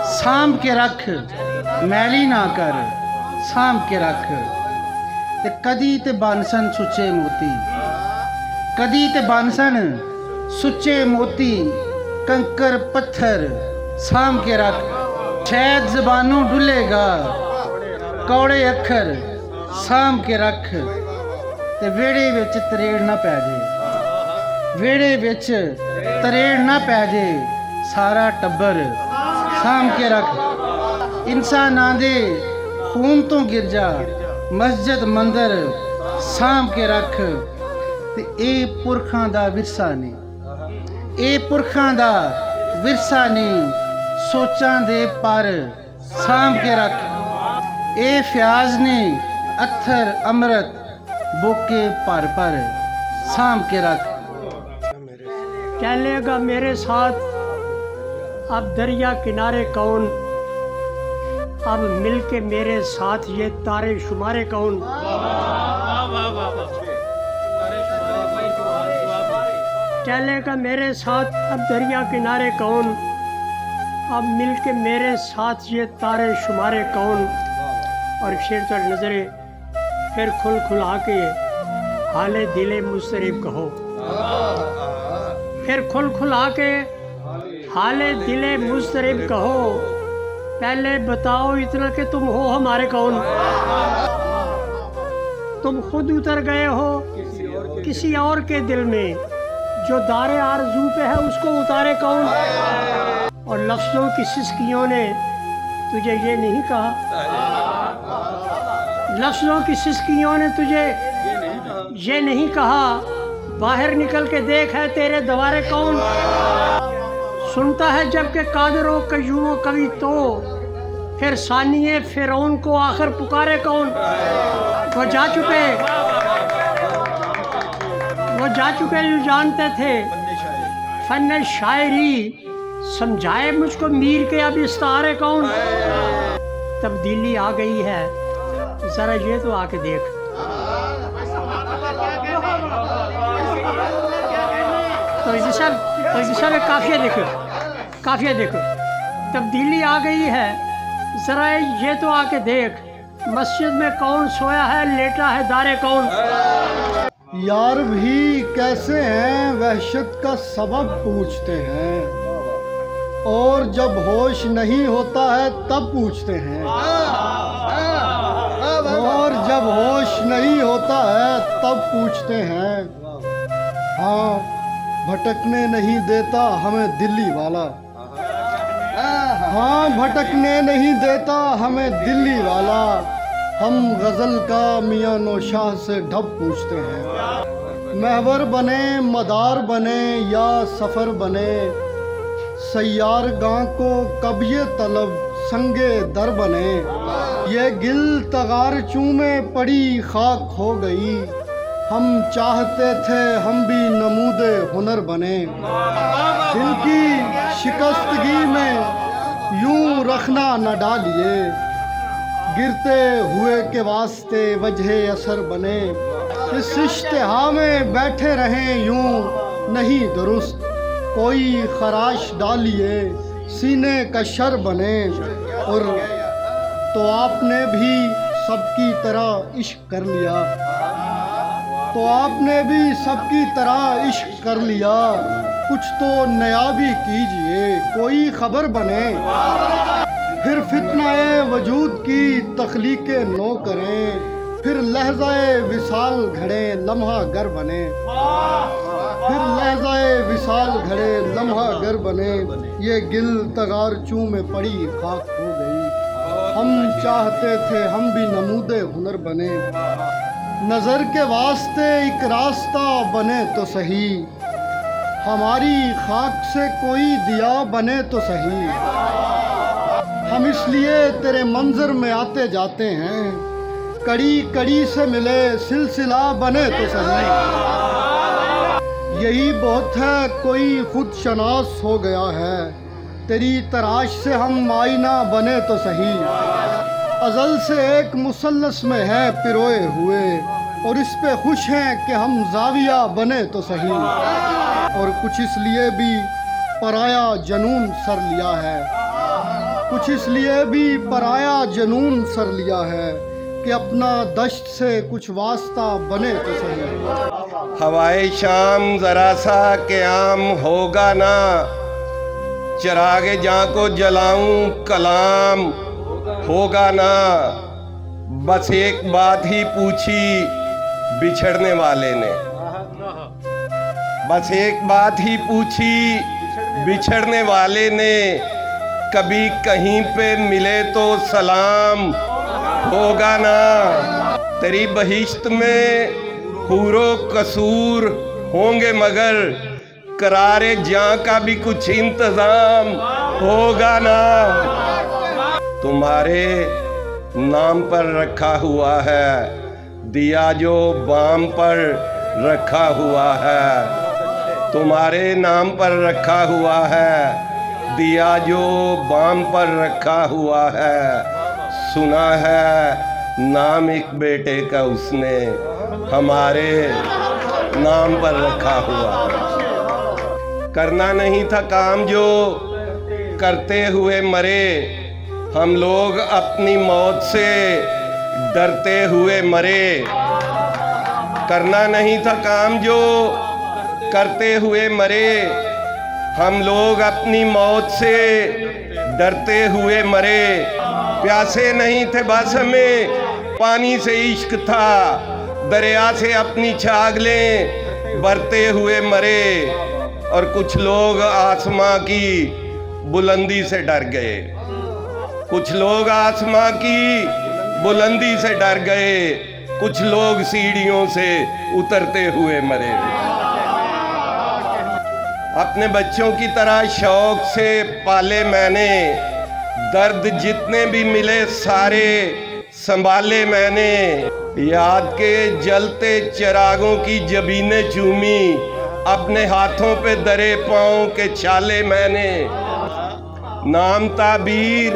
सांभ के रख, मैली ना कर सांभ के रख, ते कदी ते बानसन सुच्चे मोती, कदी ते बानसन सुच्चे मोती, कंकर पत्थर सांभ के रख, शायद ज़बानों डुलेगा, कौड़े अखर सांभ के रख, ते वेड़े विच तरेड़ ना पै जे, वेड़े विच तरेड़ ना पै जे, सारा टब्बर सांभ के रख। इंसानां दे खून तो गिरजा, मस्जिद मंदिर सांभ के रख, ते ए पुरखां दा विरसा ने, ए पुरखां दा विरसा ने, सोचां दे पर सांभ के रख। ए फ्याज ने अत्थर अमृत बोके पर सांभ के रख। चलेगा मेरे साथ अब दरिया किनारे कौन, अब मिलके मेरे साथ ये तारे शुमारे कौन। चलेगा मेरे साथ अब दरिया किनारे कौन, अब मिलके मेरे साथ ये तारे शुमारे कौन। और फिर तो नजरे फिर खुल खुला के हाले दिले मुस्तरिब कहो, फिर खुल खुला के हाले दिले मुस्तरिब कहो। पहले बताओ इतना कि तुम हो हमारे कौन, तुम खुद उतर गए हो किसी और के दिल में, जो दारे आरज़ू पे है उसको उतारे कौन। और लफ्ज़ों की सिसकियों ने तुझे ये नहीं कहा, लफ्ज़ों की सिसकियों ने तुझे ये नहीं कहा, बाहर निकल के देख है तेरे दवारे कौन। सुनता है जबकि कादरों कयूमों कवि तो, फिर सानिए फिरौन को आखिर पुकारे कौन। वो जा चुके जो जानते थे फन शायरी, समझाए मुझको मीर के अब इस्तारे कौन। तब्दीली आ गई है जरा ये तो आके देख, तो सब काफिया देखो, काफिया देखो, तब्दीली आ गई है जरा ये तो आके देख। मस्जिद में कौन सोया है लेटा है दारे कौन। यार भी कैसे हैं वहशत का सबब पूछते हैं, और जब होश नहीं होता है तब पूछते हैं, और जब होश नहीं होता है तब पूछते हैं। हाँ भटकने नहीं देता हमें दिल्ली वाला, हाँ भटकने नहीं देता हमें दिल्ली वाला, हम गज़ल का मियाँ नौशाह से ढब पूछते हैं। महवर बने मदार बने या सफ़र बने, सैयार गाँ को कब ये तलब संगे दर बने। ये गिल तगार चूमे पड़ी खाक हो गई, हम चाहते थे हम भी नमूदे हुनर बने। दिल की शिकस्तगी में यूं रखना न डालिए, गिरते हुए के वास्ते वजह असर बने। इस इश्तिहा में बैठे रहें यूं नहीं दुरुस्त, कोई खराश डालिए सीने का शर बने। और तो आपने भी सबकी तरह इश्क कर लिया, तो आपने भी सबकी तरह इश्क कर लिया, कुछ तो नया भी कीजिए कोई खबर बने। फिर फितनाए वजूद की तख्लीक़े नो करें, फिर लहज़ाए विसाल घड़े लम्हा गर बने। फिर लहज़ाए विसाल घड़े लम्हा गर बने। ये गिल तगार चूं में पड़ी खाक हो गई, हम चाहते थे हम भी नमूदे हुनर बने। नज़र के वास्ते एक रास्ता बने तो सही, हमारी खाक से कोई दिया बने तो सही। हम इसलिए तेरे मंजर में आते जाते हैं, कड़ी कड़ी से मिले सिलसिला बने तो सही। यही बहुत है कोई खुद शनास हो गया है, तेरी तराश से हम आईना बने तो सही। अज़ल से एक मुसल्लस में है पिरोए हुए, और इस पे खुश हैं कि हम जाविया बने तो सही। और कुछ इसलिए भी पराया जनून सर लिया है, कुछ इसलिए भी पराया जनून सर लिया है कि अपना दश्त से कुछ वास्ता बने तो सही। हवाए शाम ज़रा सा क़याम होगा ना, चिरागे जहाँ को जलाऊं कलाम होगा ना। बस एक बात ही पूछी बिछड़ने वाले ने, बस एक बात ही पूछी बिछड़ने वाले ने, कभी कहीं पे मिले तो सलाम होगा ना। तेरी बहिश्त में हूरो कसूर होंगे मगर करारे जहाँ का भी कुछ इंतजाम होगा ना। तुम्हारे नाम पर रखा हुआ है दिया जो बाम पर रखा हुआ है, तुम्हारे नाम पर रखा हुआ है दिया जो बाम पर रखा हुआ है। सुना है नाम एक बेटे का उसने हमारे नाम पर रखा हुआ है। करना नहीं था काम जो करते हुए मरे, हम लोग अपनी मौत से डरते हुए मरे। करना नहीं था काम जो करते हुए मरे, हम लोग अपनी मौत से डरते हुए मरे। प्यासे नहीं थे बस हमें पानी से इश्क था, दरिया से अपनी छागलें भरते हुए मरे। और कुछ लोग आसमां की बुलंदी से डर गए, कुछ लोग आसमां की बुलंदी से डर गए, कुछ लोग सीढ़ियों से उतरते हुए मरे। अपने बच्चों की तरह शौक से पाले मैंने, दर्द जितने भी मिले सारे संभाले मैंने। याद के जलते चिरागों की जबीने चूमी, अपने हाथों पे दरे पाँव के छाले मैंने। नाम ताबीर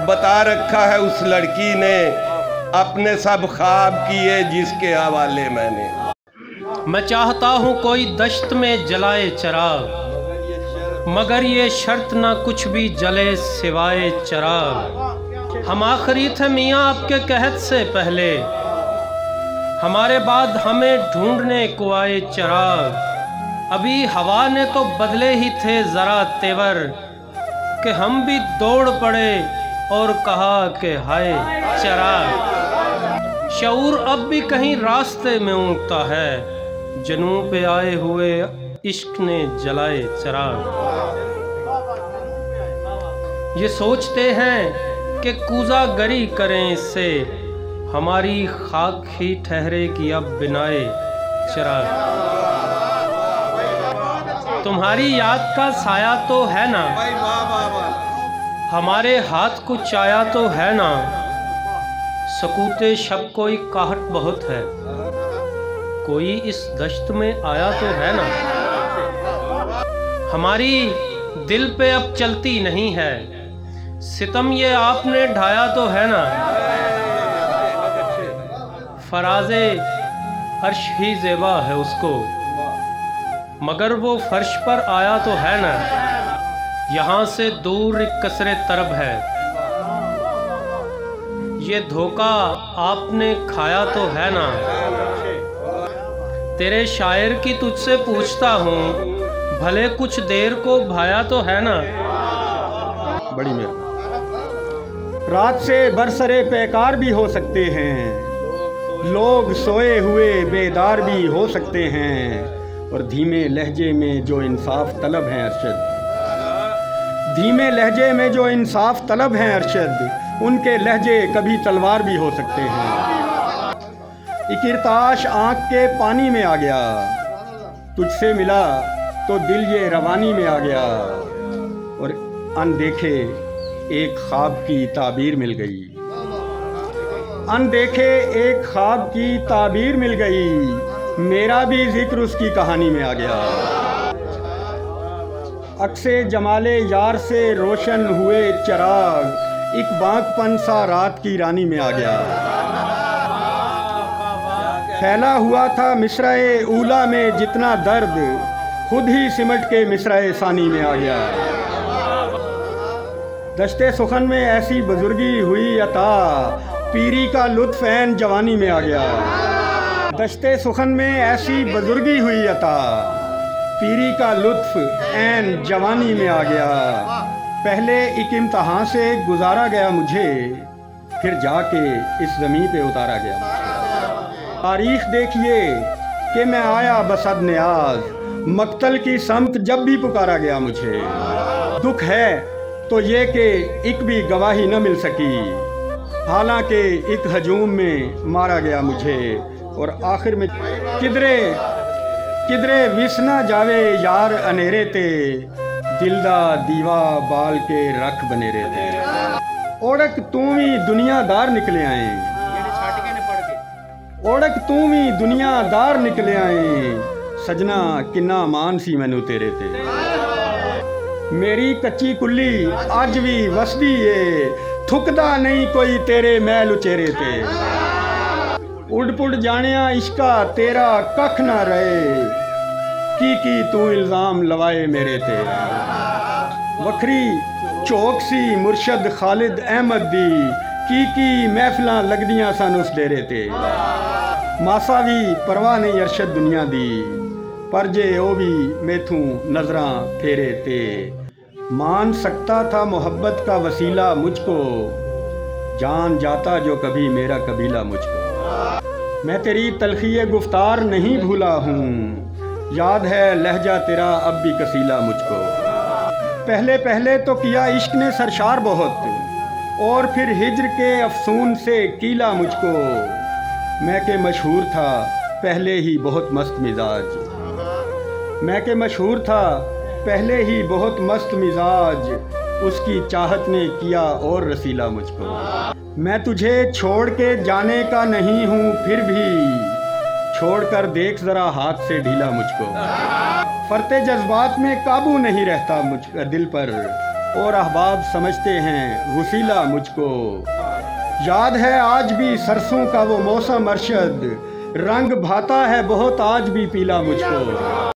बता रखा है उस लड़की ने, अपने सब ख्वाब किए जिसके हवाले मैंने। मैं चाहता हूँ कोई दश्त में जलाए चिराग, मगर ये शर्त ना कुछ भी जले सिवाय चिराग। हम आखिरी थे मियाँ आपके कहत से पहले, हमारे बाद हमें ढूंढने को आए चिराग। अभी हवा ने तो बदले ही थे ज़रा तेवर, कि हम भी दौड़ पड़े और कहा कि हाय चिराग। शऊर अब भी कहीं रास्ते में ऊँगता है, जनू पे आए हुए इश्क ने जलाए चिराग। ये सोचते हैं कि कूजा गरी करें इससे, हमारी खाक ही ठहरे कि अब बिनाए चिराग। तुम्हारी याद का साया तो है ना, हमारे हाथ कुछ आया तो है ना, सकूते शब कोई काहट बहुत है, कोई इस दश्त में आया तो है ना। हमारी दिल पे अब चलती नहीं है, सितम ये आपने ढाया तो है ना। फराज़े अर्श ही ज़ेबा है उसको, मगर वो फर्श पर आया तो है ना। यहाँ से दूर एक कसरे तरब है, ये धोखा आपने खाया तो है ना। तेरे शायर की तुझसे पूछता हूँ, भले कुछ देर को भाया तो है ना। बड़ी मेहरबानी। रात से बरसरे पैकार भी हो सकते हैं, लोग सोए हुए बेदार भी हो सकते हैं, और धीमे लहजे में जो इंसाफ तलब हैं अरशद, धीमे लहजे में जो इंसाफ तलब हैं अरशद, उनके लहजे कभी तलवार भी हो सकते हैं। एक इर्ताश आँख के पानी में आ गया, तुझसे मिला तो दिल ये रवानी में आ गया, और अनदेखे एक ख्वाब की ताबीर मिल गई, अनदेखे एक ख्वाब की ताबीर मिल गई, मेरा भी जिक्र उसकी कहानी में आ गया। अक्से जमाले यार से रोशन हुए चिराग, एक बांकपन सा रात की रानी में आ गया। फैला हुआ था मिसराए ऊला में जितना दर्द, खुद ही सिमट के मिसराए सानी में आ गया। दश्ते सुखन में ऐसी बुजुर्गी हुई अता, पीरी का लुत्फ ऐन जवानी में आ गया। दश्ते सुखन में ऐसी बुजुर्गी हुई अता, पीरी का लुत्फ ऐन जवानी में आ गया। पहले एक इम्तहान से गुजारा गया मुझे, फिर जाके इस ज़मीन पे उतारा गया मुझे। तारीख देखिए कि मैं आया बसद न्याज, मक्तल की समत जब भी पुकारा गया मुझे। दुख है तो ये कि एक भी गवाही न मिल सकी, हालांकि एक हजूम में मारा गया मुझे। और आखिर में किधरे किधरे विसना जावे यार अनेरे ते, दिलदा दीवा बाल के रख बने रहते। ओड़क तू भी दुनियादार निकले आए, ओड़क तू भी दुनियादार निकले आए, सजना किन्ना मान सी मैनू तेरे ते। मेरी कच्ची कुल्ली अज भी वसदी है, थुकदा नहीं कोई तेरे मैल उचेरे ते। उड़ पुड़ जानिया इश्का तेरा कख ना रहे, की तू इल्ज़ाम लवाए मेरे ते। वखरी चौक सी मुर्शद खालिद अहमद दी, की महफिलां लगदियां सन उस डेरे ते। मासा भी परवाह नहीं अरशद दुनिया दी, पर जे ओ भी मैथू नजरां फेरे ते। मान सकता था मोहब्बत का वसीला मुझको, जान जाता जो कभी मेरा कबीला मुझको। मैं तेरी तलखी गुफ्तार नहीं भूला हूँ, याद है लहजा तेरा अब भी कसीला मुझको। पहले पहले तो किया इश्क ने सरशार बहुत, और फिर हिज्र के अफसून से कीला मुझको। मैं के मशहूर था पहले ही बहुत मस्त मिजाज, मैं के मशहूर था पहले ही बहुत मस्त मिजाज, उसकी चाहत ने किया और रसीला मुझको। मैं तुझे छोड़ के जाने का नहीं हूँ, फिर भी छोड़ कर देख जरा हाथ से ढीला मुझको। फरते जज्बात में काबू नहीं रहता मुझ दिल पर, और अहबाब समझते हैं वसीला मुझको। याद है आज भी सरसों का वो मौसम अरशद, रंग भाता है बहुत आज भी पीला मुझको।